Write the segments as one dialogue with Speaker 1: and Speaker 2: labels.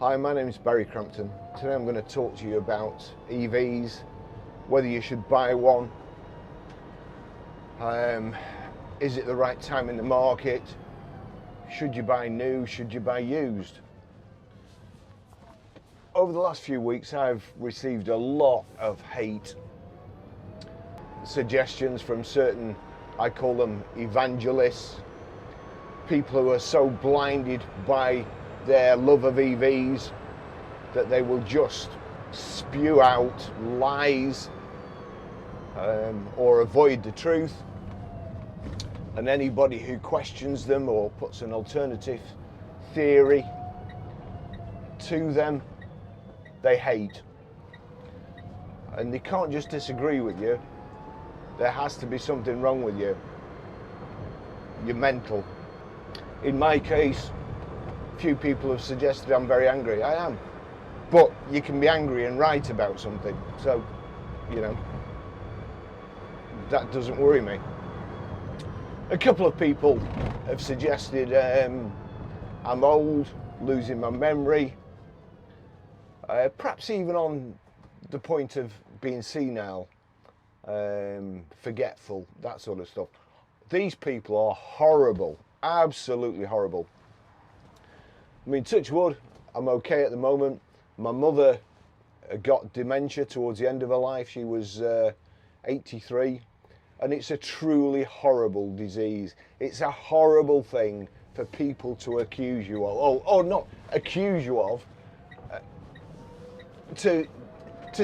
Speaker 1: Hi, my name is Barry Crampton. Today I'm going to talk to you about EVs, whether you should buy one, is it the right time in the market, should you buy new, should you buy used. Over the last few weeks I've received a lot of hate, suggestions from certain, I call them evangelists, people who are so blinded by their love of EVs that they will just spew out lies or avoid the truth, and anybody who questions them or puts an alternative theory to them, they hate. And they can't just disagree with you, there has to be something wrong with you. You're mental. In my case, few people have suggested I'm very angry. I am. But you can be angry and right about something. So, you know, that doesn't worry me. A couple of people have suggested I'm old, losing my memory, perhaps even on the point of being senile, forgetful, that sort of stuff. These people are horrible, absolutely horrible. I mean, touch wood, I'm okay at the moment. My mother got dementia towards the end of her life. She was 83, and it's a truly horrible disease. It's a horrible thing for people to accuse you of, or not accuse you of, to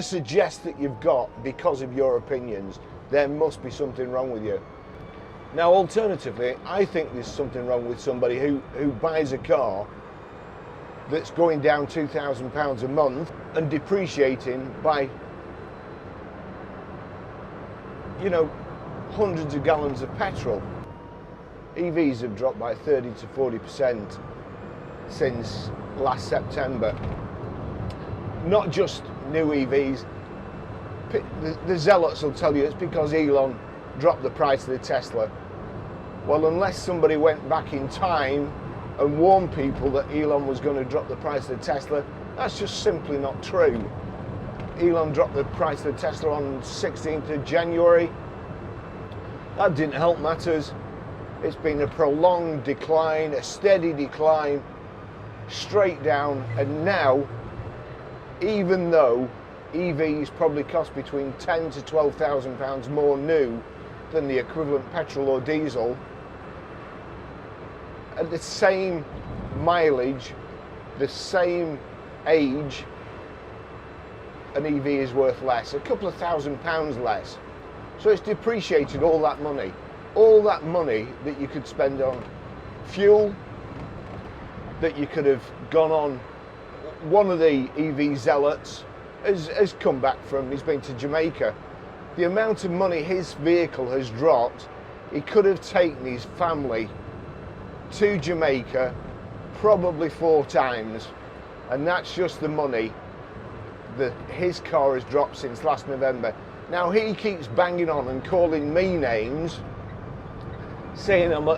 Speaker 1: suggest that you've got because of your opinions. There must be something wrong with you. Now, alternatively, I think there's something wrong with somebody who buys a car that's going down £2,000 a month and depreciating by, you know, hundreds of gallons of petrol. EVs have dropped by 30 to 40% since last September. Not just new EVs. The zealots will tell you it's because Elon dropped the price of the Tesla. Well, unless somebody went back in time and warn people that Elon was going to drop the price of the Tesla, that's just simply not true. Elon dropped the price of the Tesla on 16th of January. That didn't help matters. It's been a prolonged decline, a steady decline, straight down, and now, even though EVs probably cost between £10,000 to £12,000 more new than the equivalent petrol or diesel, at the same mileage, the same age, an EV is worth less, a couple of £1,000s less. So it's depreciated all that money that you could spend on fuel, that you could have gone on. One of the EV zealots has come back he's been to Jamaica. The amount of money his vehicle has dropped, he could have taken his family to Jamaica probably 4 times, and that's just the money that his car has dropped since last November. Now he keeps banging on and calling me names, saying I'm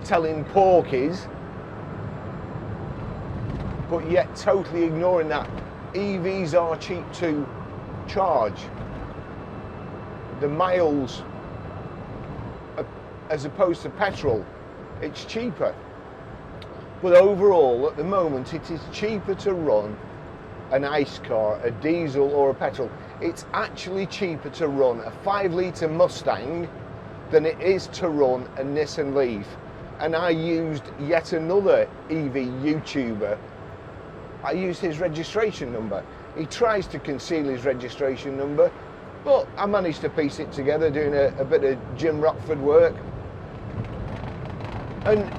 Speaker 1: telling porkies, but yet totally ignoring that EVs are cheap to charge. The miles, as opposed to petrol, it's cheaper. But overall, at the moment, it is cheaper to run an ICE car, a diesel or a petrol. It's actually cheaper to run a 5-litre Mustang than it is to run a Nissan Leaf. And I used yet another EV YouTuber. I used his registration number. He tries to conceal his registration number, but I managed to piece it together doing a bit of Jim Rockford work. And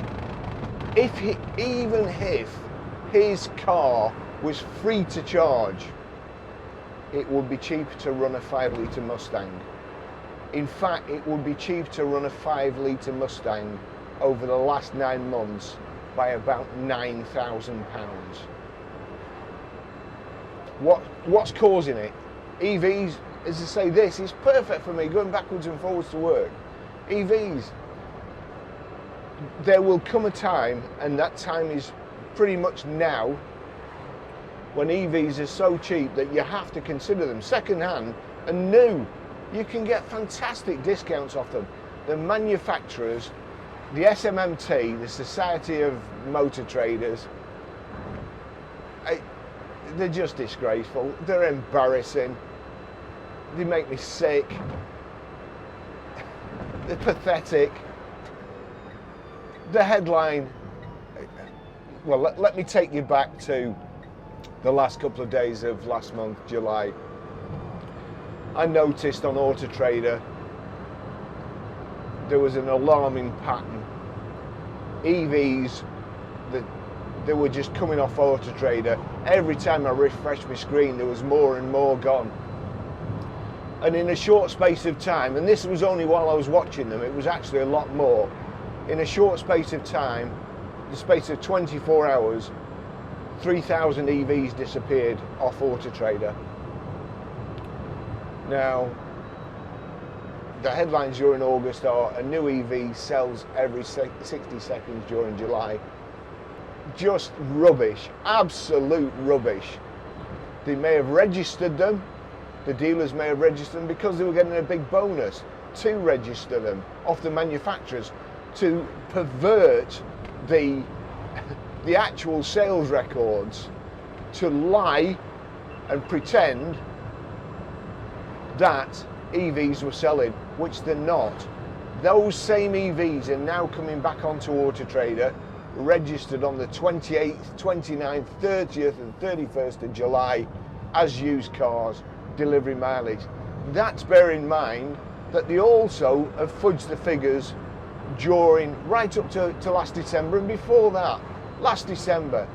Speaker 1: even if his car was free to charge, it would be cheaper to run a 5-litre Mustang. In fact, it would be cheaper to run a 5-litre Mustang over the last 9 months by about £9,000. What's causing it? EVs, as I say, this is perfect for me, going backwards and forwards to work. EVs, there will come a time, and that time is pretty much now, when EVs are so cheap that you have to consider them second hand and new. You can get fantastic discounts off them. The manufacturers, the SMMT, the Society of Motor Traders, they're just disgraceful. They're embarrassing. They make me sick. They're pathetic. The headline, well, let me take you back to the last couple of days of last month, July. I noticed on AutoTrader there was an alarming pattern. EVs, they were just coming off AutoTrader. Every time I refreshed my screen, there was more and more gone. And in a short space of time, and this was only while I was watching them, it was actually a lot more. In a short space of time, the space of 24 hours, 3,000 EVs disappeared off AutoTrader. Now, the headlines during August are a new EV sells every 60 seconds during July. Just rubbish, absolute rubbish. They may have registered them, the dealers may have registered them because they were getting a big bonus to register them off the manufacturers to pervert the actual sales records, to lie and pretend that EVs were selling, which they're not. Those same EVs are now coming back onto AutoTrader, registered on the 28th, 29th, 30th and 31st of July as used cars, delivery mileage. That's bear in mind that they also have fudged the figures during, right up to last December, and before that, last December,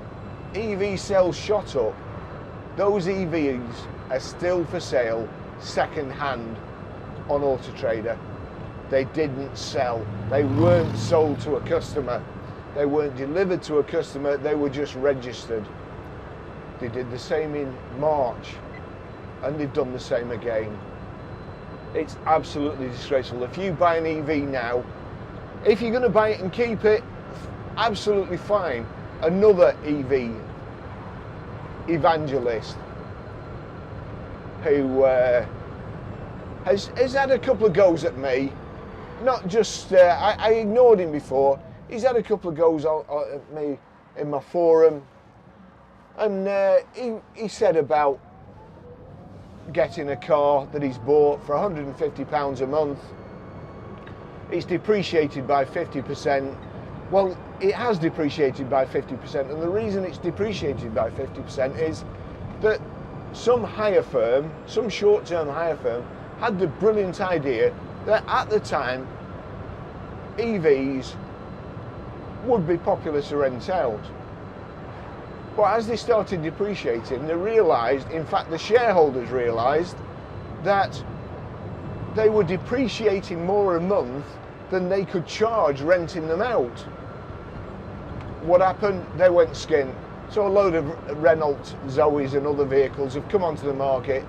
Speaker 1: EV sales shot up. Those EVs are still for sale second hand on AutoTrader. They didn't sell. They weren't sold to a customer. They weren't delivered to a customer. They were just registered. They did the same in March, and they've done the same again. It's absolutely disgraceful. If you buy an EV now, if you're going to buy it and keep it, absolutely fine. Another EV evangelist who has had a couple of goes at me. Not just, I ignored him before. He's had a couple of goes at me in my forum. And he said about getting a car that he's bought for £150 a month. It's depreciated by 50%. Well, it has depreciated by 50%, and the reason it's depreciated by 50% is that some hire firm, some short-term hire firm, had the brilliant idea that at the time EVs would be popular to rent out. But as they started depreciating, they realised, in fact the shareholders realised, that they were depreciating more a month than they could charge renting them out. What happened? They went skint. So a load of Renault Zoes and other vehicles have come onto the market.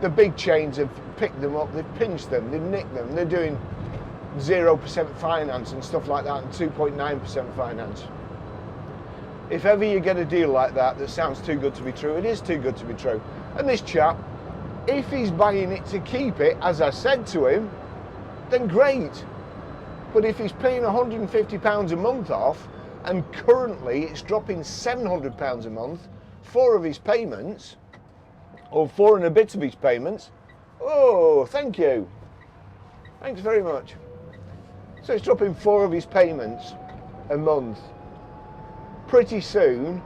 Speaker 1: The big chains have picked them up, they've pinched them, they've nicked them. They're doing 0% finance and stuff like that, and 2.9% finance. If ever you get a deal like that that sounds too good to be true, it is too good to be true. And this chap, if he's buying it to keep it, as I said to him, then great. But if he's paying £150 a month off, and currently it's dropping £700 a month, 4 of his payments, or 4 and a bit of his payments, oh, thank you. Thanks very much. So it's dropping 4 of his payments a month. Pretty soon,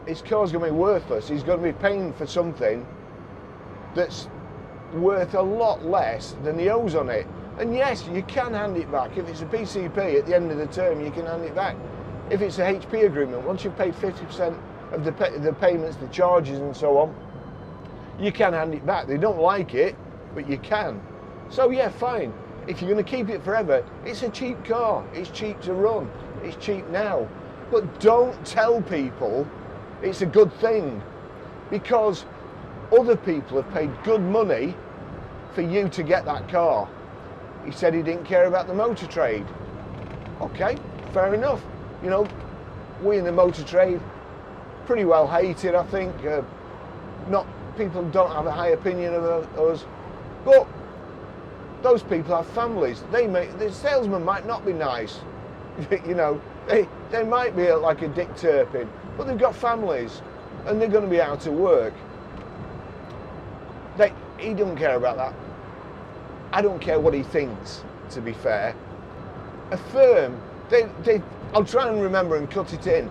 Speaker 1: his car's going to be worthless. He's going to be paying for something that's worth a lot less than he owes on it. And yes, you can hand it back. If it's a PCP, at the end of the term, you can hand it back. If it's a HP agreement, once you've paid 50% of the payments, the charges and so on, you can hand it back. They don't like it, but you can. So yeah, fine. If you're going to keep it forever, it's a cheap car. It's cheap to run. It's cheap now. But don't tell people it's a good thing, because other people have paid good money for you to get that car. He said he didn't care about the motor trade. Okay, fair enough. You know, we in the motor trade, pretty well hated, I think. Not people don't have a high opinion of us, but those people have families. The salesman might not be nice, you know. They might be like a Dick Turpin, but they've got families, and they're going to be out of work. He don't care about that. I don't care what he thinks, to be fair. A firm, I'll try and remember and cut it in.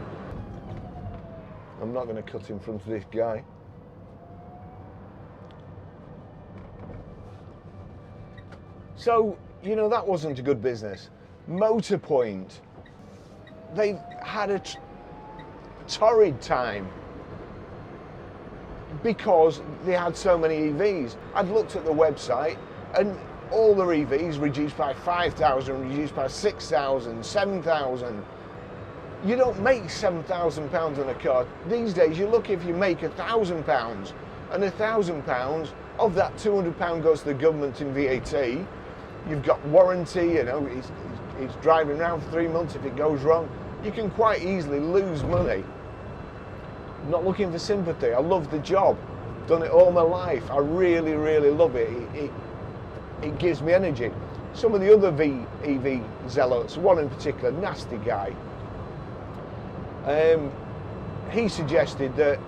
Speaker 1: I'm not going to cut in front of this guy. So, you know, that wasn't a good business. Motorpoint, they had a torrid time because they had so many EVs. I'd looked at the website and all their EVs reduced by 5,000, reduced by 6,000, 7,000. You don't make £7,000 on a car. These days, you look if you make £1,000, and £1,000 of that £200 goes to the government in VAT. You've got warranty, you know, he's driving around for 3 months. If it goes wrong, you can quite easily lose money. I'm not looking for sympathy. I love the job. Done it all my life. I really, really love it. It gives me energy. Some of the other EV zealots, one in particular, nasty guy, he suggested that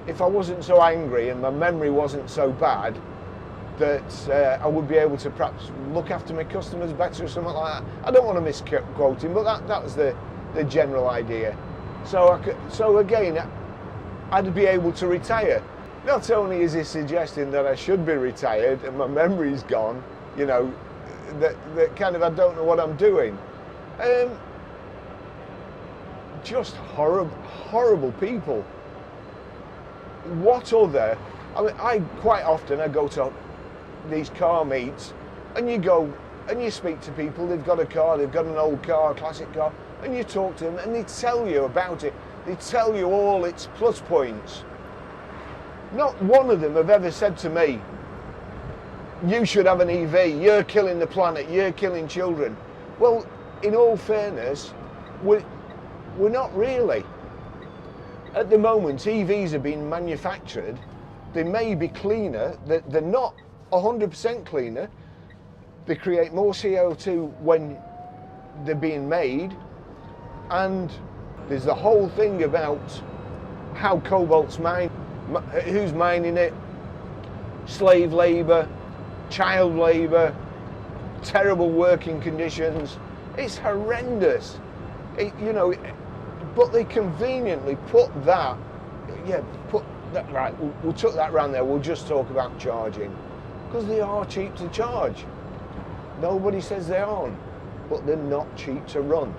Speaker 1: if I wasn't so angry and my memory wasn't so bad, that I would be able to perhaps look after my customers better or something like that. I don't want to misquote him, but that was the general idea. So again, I'd be able to retire. Not only is he suggesting that I should be retired and my memory's gone, you know, that kind of I don't know what I'm doing. Just horrible people. What other? I mean, quite often I go to these car meets, and you go and you speak to people. They've got a car, they've got an old car, a classic car, and you talk to them, and they tell you about it. They tell you all its plus points. Not one of them have ever said to me, "You should have an EV. You're killing the planet. You're killing children." Well, in all fairness, we're not really. At the moment, EVs are being manufactured. They may be cleaner. They're not 100% cleaner. They create more CO2 when they're being made. And there's the whole thing about how cobalt's mined, who's mining it, slave labour, child labour, terrible working conditions. It's horrendous. But they conveniently put that, right, we'll tuck that round there, we'll just talk about charging. Because they are cheap to charge. Nobody says they aren't, but they're not cheap to run.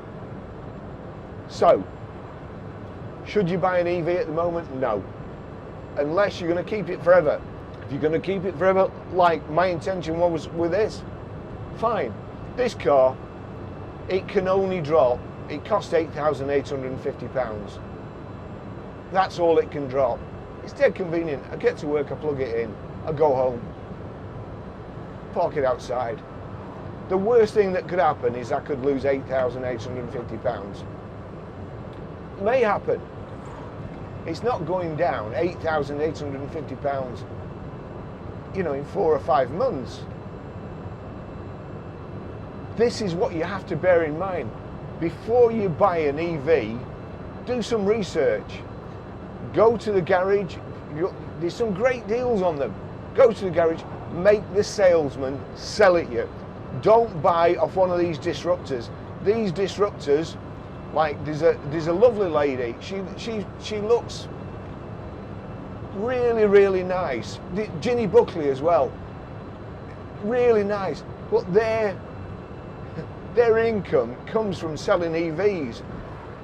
Speaker 1: So, should you buy an EV at the moment? No. Unless you're going to keep it forever. If you're going to keep it forever, like my intention was with this, fine. This car, it can only drop, it costs £8,850. That's all it can drop. It's dead convenient. I get to work, I plug it in, I go home, park it outside. The worst thing that could happen is I could lose £8,850. It may happen. It's not going down £8,850, in 4 or 5 months. This is what you have to bear in mind. Before you buy an EV, do some research. Go to the garage. There's some great deals on them. Go to the garage, make the salesman sell it you. Don't buy off one of these disruptors. These disruptors, like there's a lovely lady. She looks really, really nice. Ginny Buckley as well. Really nice. But their income comes from selling EVs.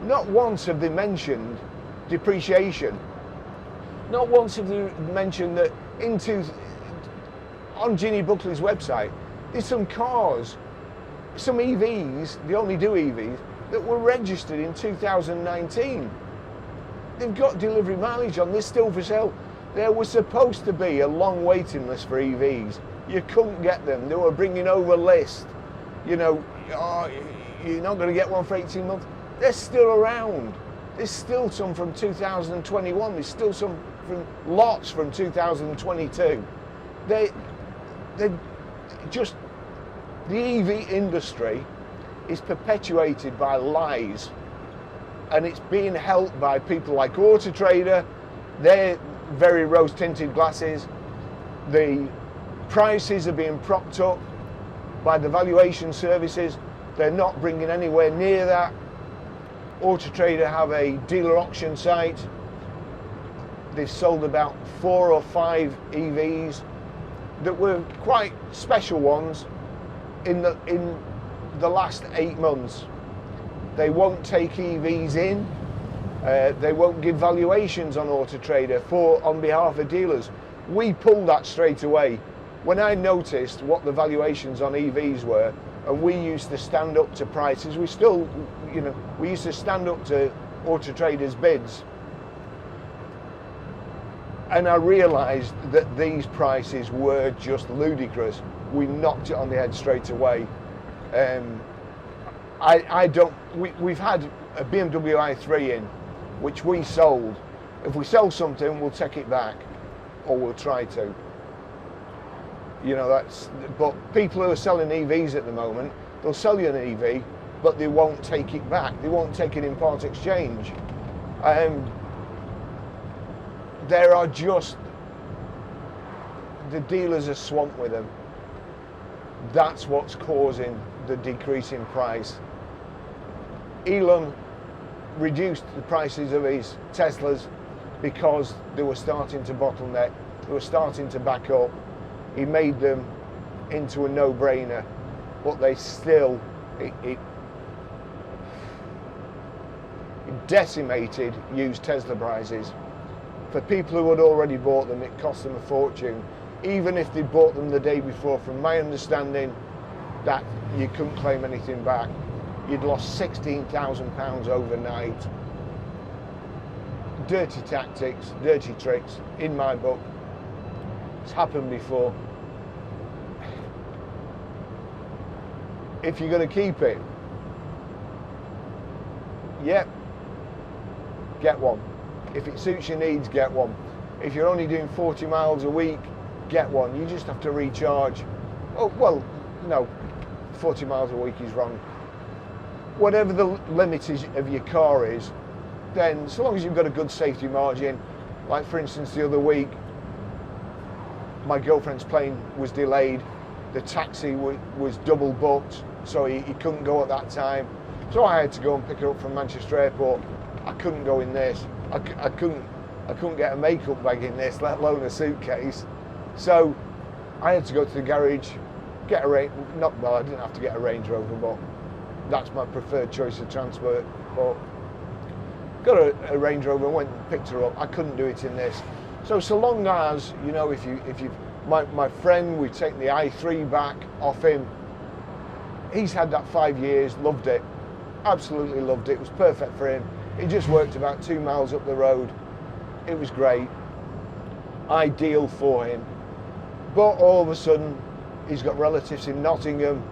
Speaker 1: Not once have they mentioned depreciation. Not once have they mentioned that on Ginny Buckley's website, there's some cars, some EVs, they only do EVs, that were registered in 2019. They've got delivery mileage on, they're still for sale. There was supposed to be a long waiting list for EVs. You couldn't get them. They were bringing over lists. You're not going to get one for 18 months. They're still around. There's still some from 2021. There's still some from lots from 2022. They just, the EV industry is perpetuated by lies, and it's being helped by people like AutoTrader. They're very rose-tinted glasses. The prices are being propped up by the valuation services. They're not bringing anywhere near that. AutoTrader have a dealer auction site. They've sold about 4 or 5 EVs that were quite special ones in the last 8 months. They won't take EVs in. They won't give valuations on AutoTrader on behalf of dealers. We pulled that straight away. When I noticed what the valuations on EVs were, and we used to stand up to prices, we still, we used to stand up to AutoTrader's bids. And I realised that these prices were just ludicrous. We knocked it on the head straight away. We've had a BMW i3 in, which we sold. If we sell something, we'll take it back, or we'll try to. But people who are selling EVs at the moment, they'll sell you an EV, but they won't take it back. They won't take it in part exchange. There are just, the dealers are swamped with them. That's what's causing the decrease in price. Elon reduced the prices of his Teslas because they were starting to bottleneck, they were starting to back up. He made them into a no-brainer, but they still, it decimated used Tesla prices. For people who had already bought them, it cost them a fortune. Even if they bought them the day before, from my understanding, that you couldn't claim anything back. You'd lost £16,000 overnight. Dirty tactics, dirty tricks, in my book. It's happened before. If you're going to keep it, yep, get one. If it suits your needs, get one. If you're only doing 40 miles a week, get one. You just have to recharge. Oh, well, no, 40 miles a week is wrong. Whatever the limit of your car is, then so long as you've got a good safety margin, like for instance the other week, my girlfriend's plane was delayed, the taxi was double booked, so he couldn't go at that time. So I had to go and pick her up from Manchester Airport. I couldn't go in this. I couldn't get a makeup bag in this, let alone a suitcase. So I had to go to the garage, get a I didn't have to get a Range Rover, but that's my preferred choice of transport. But got a Range Rover and went and picked her up. I couldn't do it in this. So long as, my friend, we've taken the i3 back off him. He's had that 5 years, loved it, absolutely loved it. It was perfect for him. It just worked about 2 miles up the road. It was great, ideal for him. But all of a sudden, he's got relatives in Nottingham.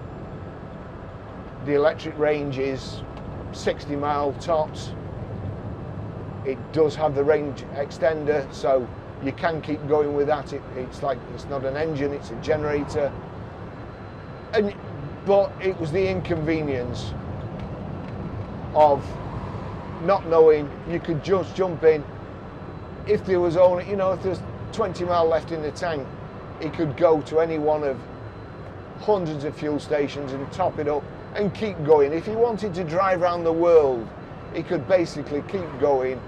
Speaker 1: The electric range is 60 mile tops. It does have the range extender, so you can keep going with that. It's not an engine, it's a generator. But it was the inconvenience of not knowing. You could just jump in. If there was only, if there's 20 mile left in the tank, he could go to any one of hundreds of fuel stations and top it up and keep going. If he wanted to drive around the world, he could basically keep going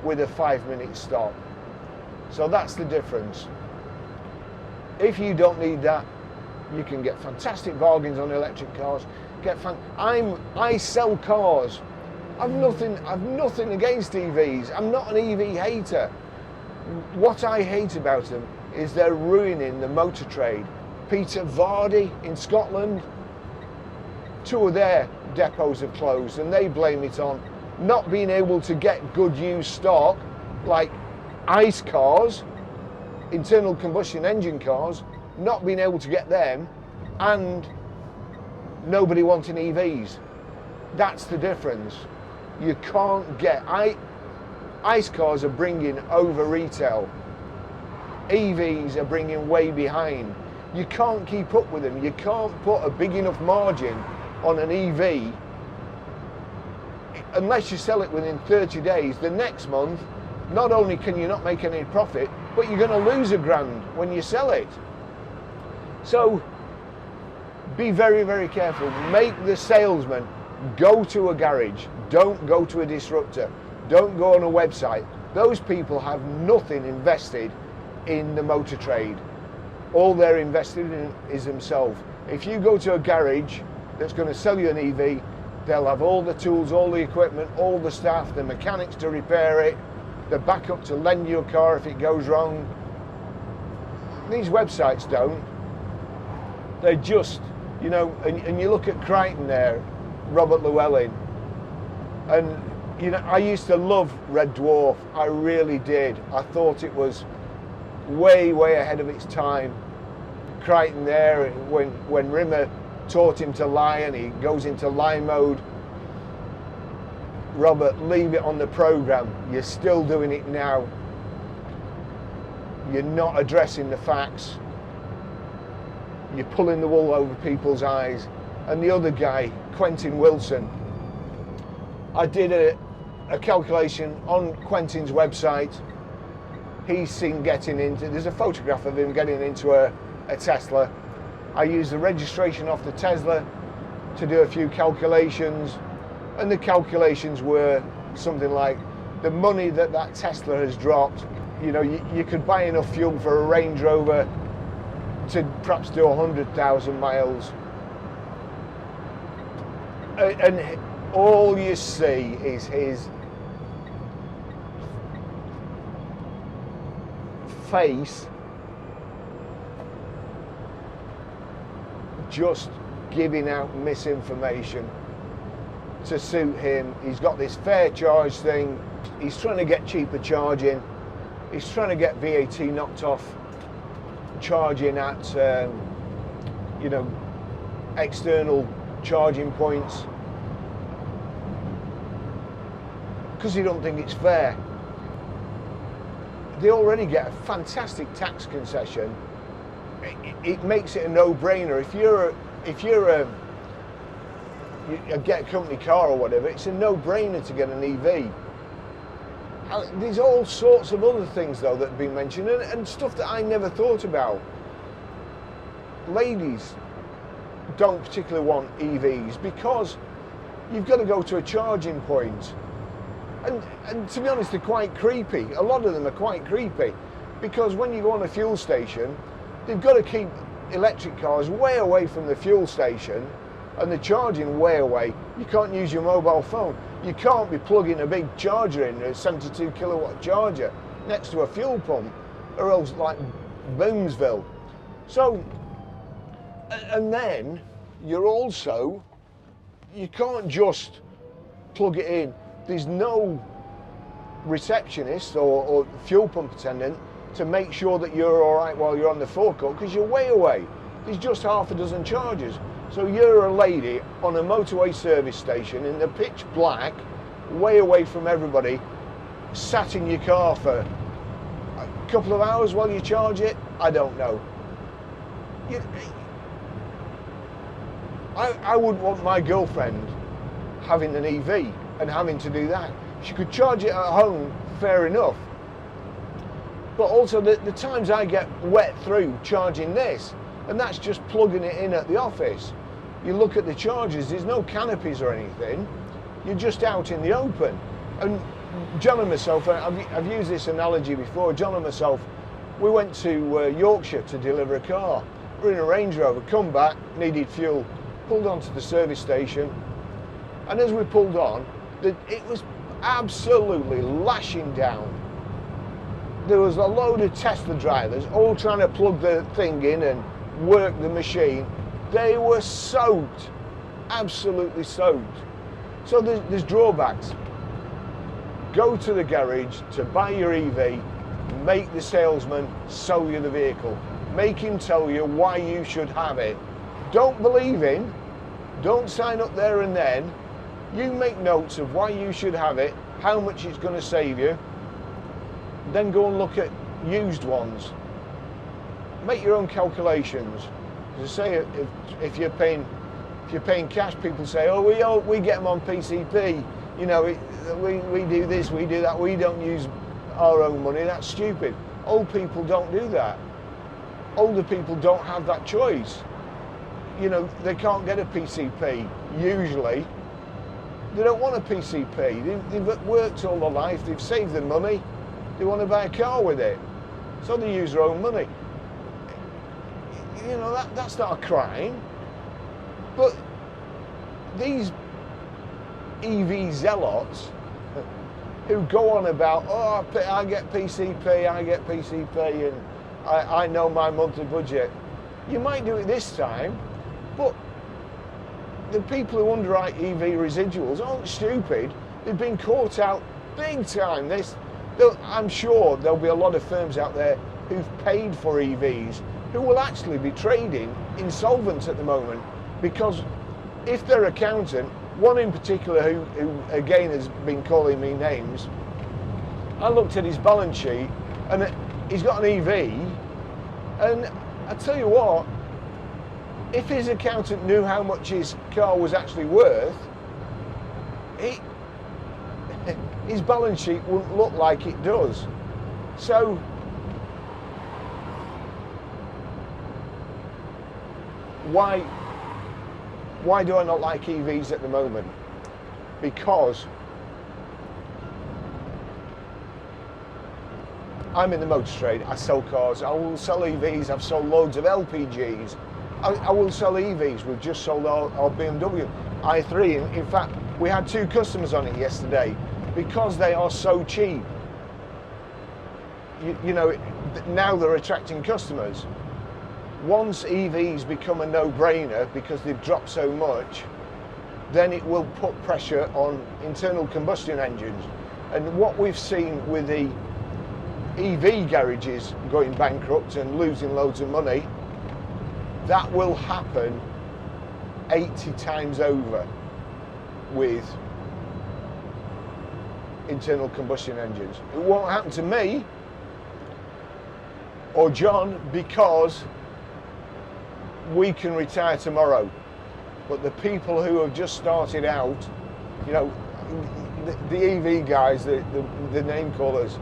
Speaker 1: with a 5-minute stop. So that's the difference. If you don't need that, you can get fantastic bargains on electric cars. I sell cars. I've nothing against EVs. I'm not an EV hater. What I hate about them is they're ruining the motor trade. Peter Vardy in Scotland, 2 of their depots have closed, and they blame it on not being able to get good used stock, like ICE cars, internal combustion engine cars, not being able to get them, and nobody wanting EVs. That's the difference. You can't get, ICE cars are bringing over retail. EVs are bringing way behind. You can't keep up with them. You can't put a big enough margin on an EV unless you sell it within 30 days. The next month, not only can you not make any profit, but you're going to lose £1,000 when you sell it. So be very, very careful. Make the salesman go to a garage. Don't go to a disruptor. Don't go on a website. Those people have nothing invested in the motor trade. All they're invested in is themselves. If you go to a garage that's going to sell you an EV, they'll have all the tools, all the equipment, all the staff, the mechanics to repair it, the backup to lend you a car if it goes wrong. These websites don't. They're just, you know, and you look at Crichton there, Robert Llewellyn, and you know, I used to love Red Dwarf. I really did. I thought it was way, way ahead of its time. Crichton there, when Rimmer taught him to lie and he goes into lie mode. Robert, leave it on the program. You're still doing it now. You're not addressing the facts. You're pulling the wool over people's eyes. And the other guy, Quentin Wilson, I did a calculation on Quentin's website. He's seen getting into, there's a photograph of him getting into a Tesla. I used the registration off the Tesla to do a few calculations, and the calculations were something like the money that Tesla has dropped. You know, you could buy enough fuel for a Range Rover to perhaps do 100,000 miles. And all you see is his face just giving out misinformation to suit him. He's got this fair charge thing. He's trying to get cheaper charging. He's trying to get VAT knocked off charging at you know, external charging points, because he don't think it's fair. They already get a fantastic tax concession. It makes it a no-brainer. If you get a company car or whatever, it's a no-brainer to get an EV. There's all sorts of other things though that have been mentioned, and stuff that I never thought about. Ladies don't particularly want EVs because you've got to go to a charging point. And to be honest, they're quite creepy. A lot of them are quite creepy because when you go on a fuel station, they've got to keep electric cars way away from the fuel station and the charging way away. You can't use your mobile phone. You can't be plugging a big charger in, a 72 kilowatt charger next to a fuel pump, or else like Boomsville. So, and then you can't just plug it in. There's no receptionist or fuel pump attendant to make sure that you're all right while you're on the forecourt, because you're way away. There's just half a dozen chargers. So you're a lady on a motorway service station in the pitch black, way away from everybody, sat in your car for a couple of hours while you charge it. I don't know. I wouldn't want my girlfriend having an EV and having to do that. She could charge it at home, fair enough. But also the times I get wet through charging this, and that's just plugging it in at the office. You look at the chargers, there's no canopies or anything. You're just out in the open. And John and myself, I've used this analogy before, John and myself, we went to Yorkshire to deliver a car. We're in a Range Rover, come back, needed fuel, pulled onto the service station, and as we pulled on, it was absolutely lashing down. There was a load of Tesla drivers all trying to plug the thing in and work the machine. They were soaked, absolutely soaked. So there's drawbacks. Go to the garage to buy your EV, make the salesman sell you the vehicle. Make him tell you why you should have it. Don't believe him, don't sign up there and then, You make notes of why you should have it, how much it's going to save you, then go and look at used ones. Make your own calculations. As I say, if you're paying cash, people say, oh, we get them on PCP. You know, we do this, we do that. We don't use our own money. That's stupid. Old people don't do that. Older people don't have that choice. You know, they can't get a PCP usually. They don't want a PCP. They've worked all their life. They've saved their money. They want to buy a car with it, so they use their own money. You know, that's not a crime. But these EV zealots who go on about, oh, I get PCP, and I know my monthly budget. You might do it this time, but the people who underwrite EV residuals aren't stupid. They've been caught out big time. I'm sure there'll be a lot of firms out there who've paid for EVs who will actually be trading insolvent at the moment, because if their accountant, one in particular who again has been calling me names, I looked at his balance sheet and he's got an EV, and I tell you what, if his accountant knew how much his car was actually worth, his balance sheet wouldn't look like it does. So why do I not like EVs at the moment? Because I'm in the motor trade. I sell cars. I will sell EVs. I've sold loads of LPGs. I will sell EVs. We've just sold our BMW i3. In fact, we had 2 customers on it yesterday because they are so cheap. You know, now they're attracting customers. Once EVs become a no-brainer because they've dropped so much, then it will put pressure on internal combustion engines. And what we've seen with the EV garages going bankrupt and losing loads of money, that will happen 80 times over with internal combustion engines. It won't happen to me or John because we can retire tomorrow, but the people who have just started out, you know, the EV guys, the name callers,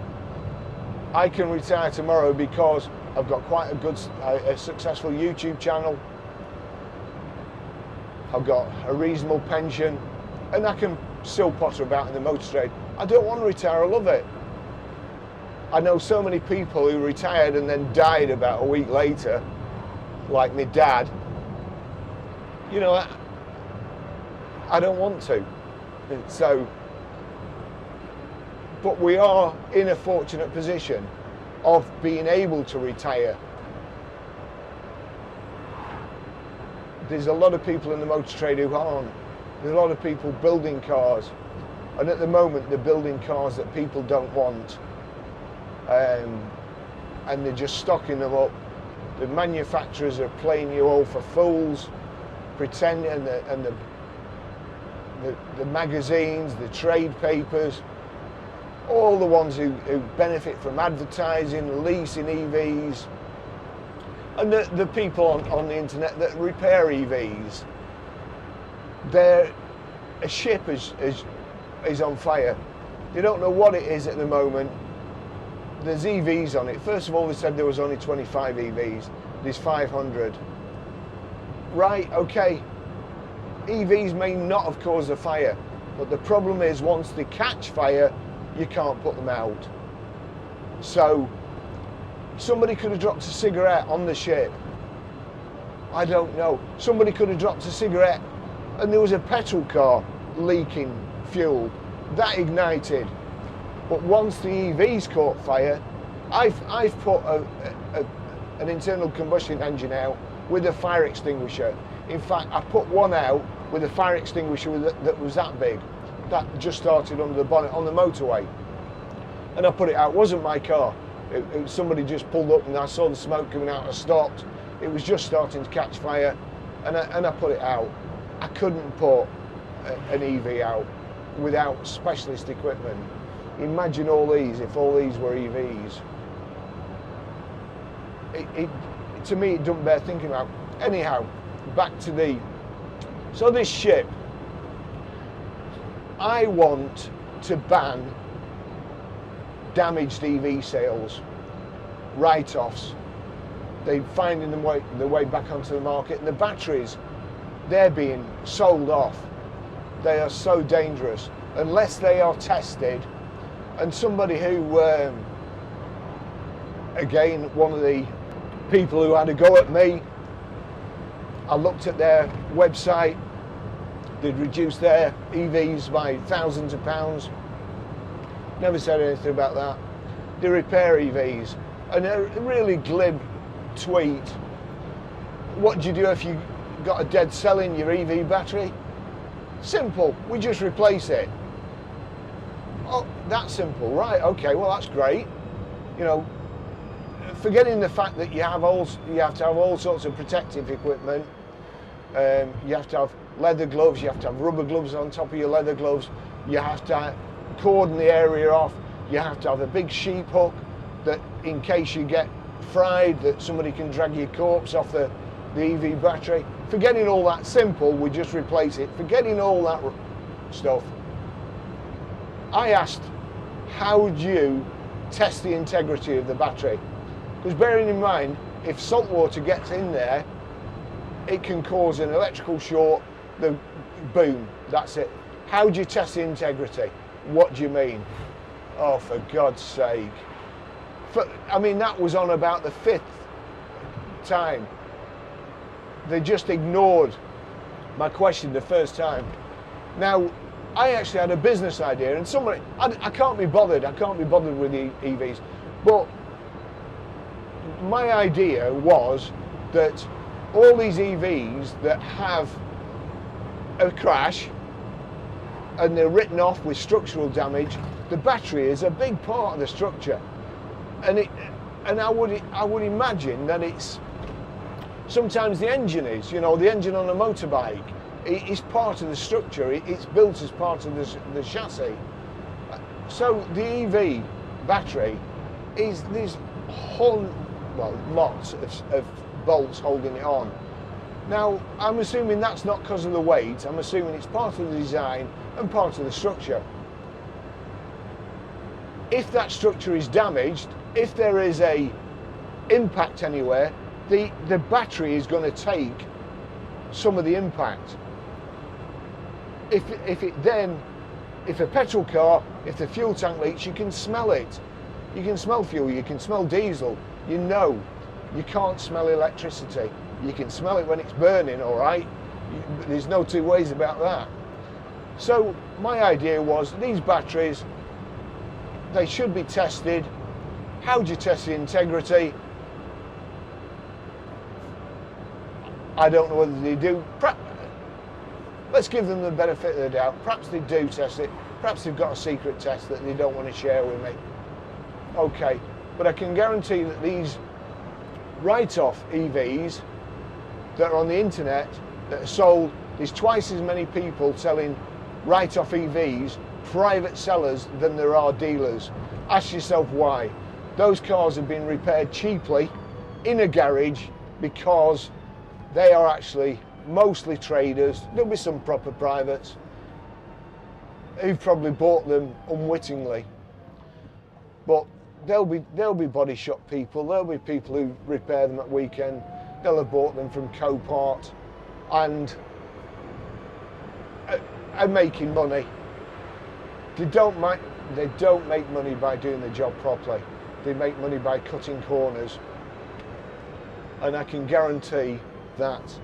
Speaker 1: I can retire tomorrow because I've got quite a successful YouTube channel, I've got a reasonable pension, and I can still potter about in the motor trade. I don't want to retire, I love it. I know so many people who retired and then died about a week later, like my dad. You know, I don't want to. So, but we are in a fortunate position of being able to retire. There's a lot of people in the motor trade who aren't. There's a lot of people building cars, and at the moment they're building cars that people don't want, and they're just stocking them up. The manufacturers are playing you all for fools, pretending, and the magazines, the trade papers, all the ones who benefit from advertising, leasing EVs, and the people on the internet that repair EVs. A ship is on fire. They don't know what it is at the moment. There's EVs on it. First of all, they said there was only 25 EVs. There's 500. Right, okay. EVs may not have caused a fire, but the problem is once they catch fire, you can't put them out. So somebody could have dropped a cigarette on the ship. I don't know. Somebody could have dropped a cigarette and there was a petrol car leaking fuel. That ignited. But once the EVs caught fire, I've put an internal combustion engine out with a fire extinguisher. In fact, I put one out with a fire extinguisher that was that big. That just started under the bonnet on the motorway. And I put it out. It wasn't my car. Somebody just pulled up and I saw the smoke coming out. I stopped. It was just starting to catch fire, and I put it out. I couldn't put an EV out without specialist equipment. Imagine all these, if all these were EVs. To me, it doesn't bear thinking about. Anyhow, back to so this ship, I want to ban damaged EV sales, write-offs. They're finding their way back onto the market, and the batteries, they're being sold off. They are so dangerous unless they are tested. And somebody who, again, one of the people who had a go at me, I looked at their website. They'd reduced their EVs by thousands of pounds. Never said anything about that. They repair EVs. And a really glib tweet. What do you do if you got a dead cell in your EV battery? Simple, we just replace it. Oh, that's simple, right? Okay, well that's great. You know, forgetting the fact that you have to have all sorts of protective equipment. You have to have leather gloves. You have to have rubber gloves on top of your leather gloves. You have to cordon the area off. You have to have a big sheep hook that, in case you get fried, that somebody can drag your corpse off the EV battery. Forgetting all that simple, we just replace it. Forgetting all that stuff. I asked, how do you test the integrity of the battery? Because bearing in mind, if salt water gets in there, it can cause an electrical short, boom, that's it. How do you test the integrity? What do you mean? Oh, for God's sake. I mean, that was on about the 5th time. They just ignored my question the first time. Now, I actually had a business idea, and somebody, I can't be bothered with the EVs, but my idea was that all these EVs that have a crash and they're written off with structural damage, the battery is a big part of the structure, and I would imagine that it's sometimes the engine is, you know, the engine on a motorbike. It's part of the structure. It's built as part of the chassis. So the EV battery is these lots of bolts holding it on. Now, I'm assuming that's not because of the weight. I'm assuming it's part of the design and part of the structure. If that structure is damaged, if there is a impact anywhere, the battery is going to take some of the impact. If a petrol car, if the fuel tank leaks, you can smell it. You can smell fuel, you can smell diesel. You know, you can't smell electricity. You can smell it when it's burning, all right? There's no two ways about that. So my idea was these batteries, they should be tested. How do you test the integrity? I don't know whether they do. Let's give them the benefit of the doubt. Perhaps they do test it. Perhaps they've got a secret test that they don't want to share with me. Okay, but I can guarantee that these write-off EVs that are on the internet, that are sold, there's twice as many people selling write-off EVs, private sellers, than there are dealers. Ask yourself why. Those cars have been repaired cheaply in a garage because they are actually mostly traders. There'll be some proper privates who've probably bought them unwittingly, but there'll be body shop people. There'll be people who repair them at weekend. They'll have bought them from Copart and are making money. They don't make money by doing the job properly. They make money by cutting corners, and I can guarantee that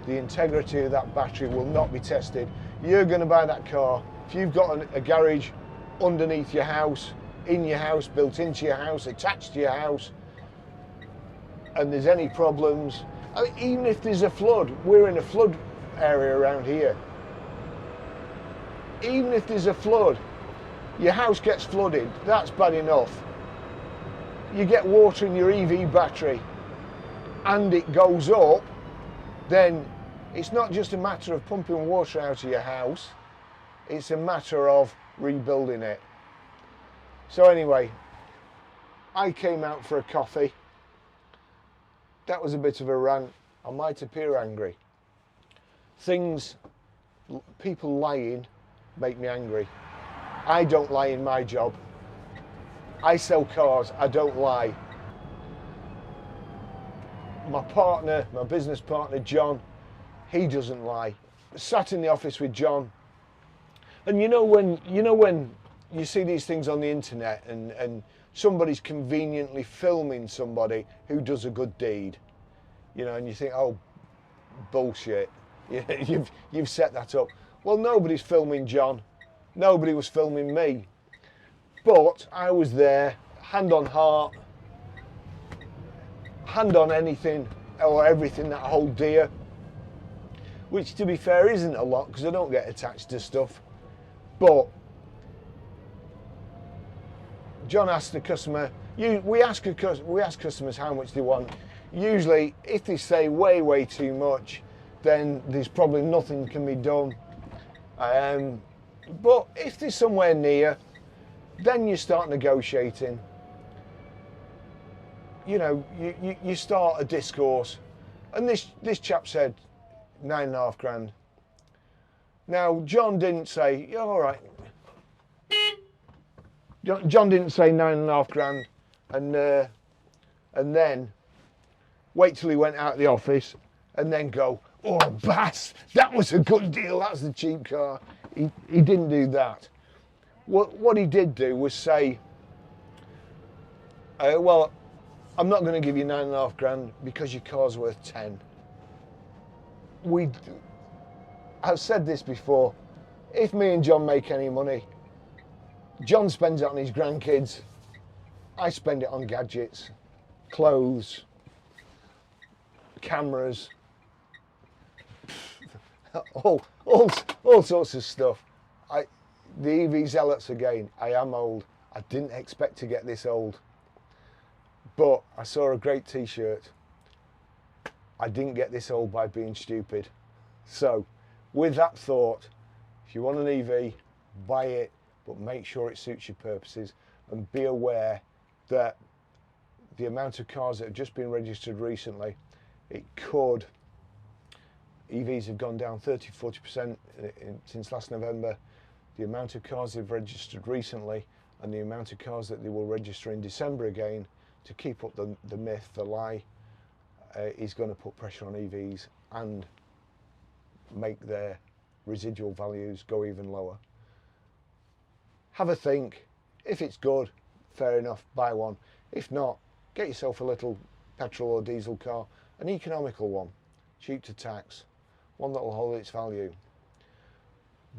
Speaker 1: the integrity of that battery will not be tested. You're going to buy that car. If you've got a garage underneath your house, in your house, built into your house, attached to your house, and there's any problems, I mean, even if there's a flood, we're in a flood area around here. Even if there's a flood, your house gets flooded, that's bad enough. You get water in your EV battery and it goes up, then it's not just a matter of pumping water out of your house. It's a matter of rebuilding it. So anyway, I came out for a coffee. That was a bit of a rant. I might appear angry. People lying make me angry. I don't lie in my job. I sell cars, I don't lie. My partner, my business partner, John, he doesn't lie. Sat in the office with John, and you know when you see these things on the internet and somebody's conveniently filming somebody who does a good deed, you know, and you think, oh, bullshit, you've set that up. Well, nobody's filming John. Nobody was filming me. But I was there, hand on heart, hand on anything or everything that I hold dear. Which, to be fair, isn't a lot because I don't get attached to stuff. But John asked the customer, we ask customers how much they want. Usually, if they say way too much, then there's probably nothing can be done. But if they're somewhere near, then you start negotiating. You know, you start a discourse. And this chap said 9.5 grand. Now, John didn't say, yeah, all right. John didn't say 9.5 grand and then wait till he went out of the office and then go, oh, Bass, that was a good deal, that's the cheap car. He didn't do that. What he did do was say, well, I'm not going to give you 9.5 grand because your car's worth 10. I've said this before, if me and John make any money, John spends it on his grandkids, I spend it on gadgets, clothes, cameras, all sorts of stuff. The EV zealots again, I am old. I didn't expect to get this old. But I saw a great t-shirt. I didn't get this old by being stupid. So, with that thought, if you want an EV, buy it, but make sure it suits your purposes, and be aware that the amount of cars that have just been registered recently, EVs have gone down 30-40% since last November. The amount of cars they've registered recently and the amount of cars that they will register in December again to keep up the myth, the lie, is going to put pressure on EVs and make their residual values go even lower. Have a think. If it's good, fair enough, buy one. If not, get yourself a little petrol or diesel car, an economical one, cheap to tax, one that will hold its value.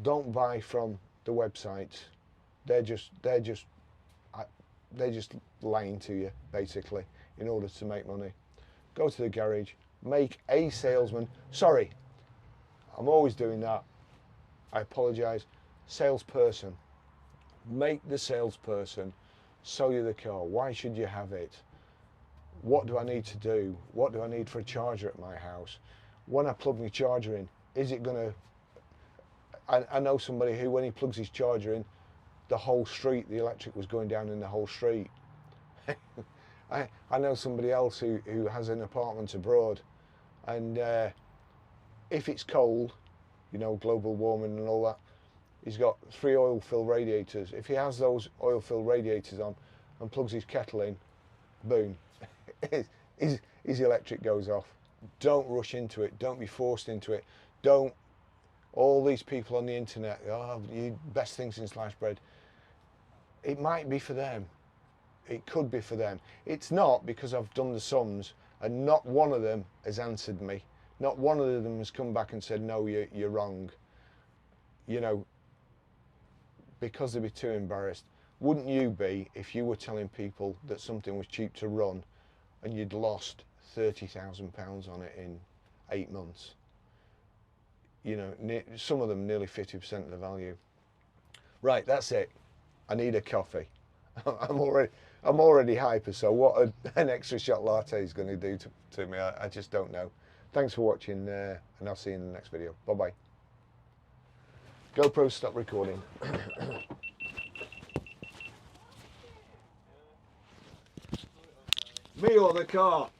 Speaker 1: Don't buy from the websites. They're just lying to you, basically, in order to make money. Go to the garage, make a salesman. Sorry, I'm always doing that. I apologise. Salesperson. Make the salesperson sell you the car. Why should you have it? What do I need to do? What do I need for a charger at my house? When I plug my charger in, is it going to... I know somebody who, when he plugs his charger in, the whole street, the electric was going down in the whole street. I know somebody else who has an apartment abroad, and if it's cold, you know, global warming and all that, he's got 3 oil-filled radiators. If he has those oil-filled radiators on and plugs his kettle in, boom, his electric goes off. Don't rush into it. Don't be forced into it. Don't. All these people on the internet, oh, you best thing since sliced bread. It might be for them. It could be for them. It's not, because I've done the sums and not one of them has answered me. Not one of them has come back and said, no, you're wrong. You know, because they'd be too embarrassed. Wouldn't you be if you were telling people that something was cheap to run and you'd lost £30,000 on it in 8 months? You know, some of them nearly 50% of the value. Right, that's it. I need a coffee. I'm already hyper, so what an extra shot latte is going to do to me, I just don't know. Thanks for watching, and I'll see you in the next video. Bye-bye. GoPro, stop recording.
Speaker 2: Me or the car?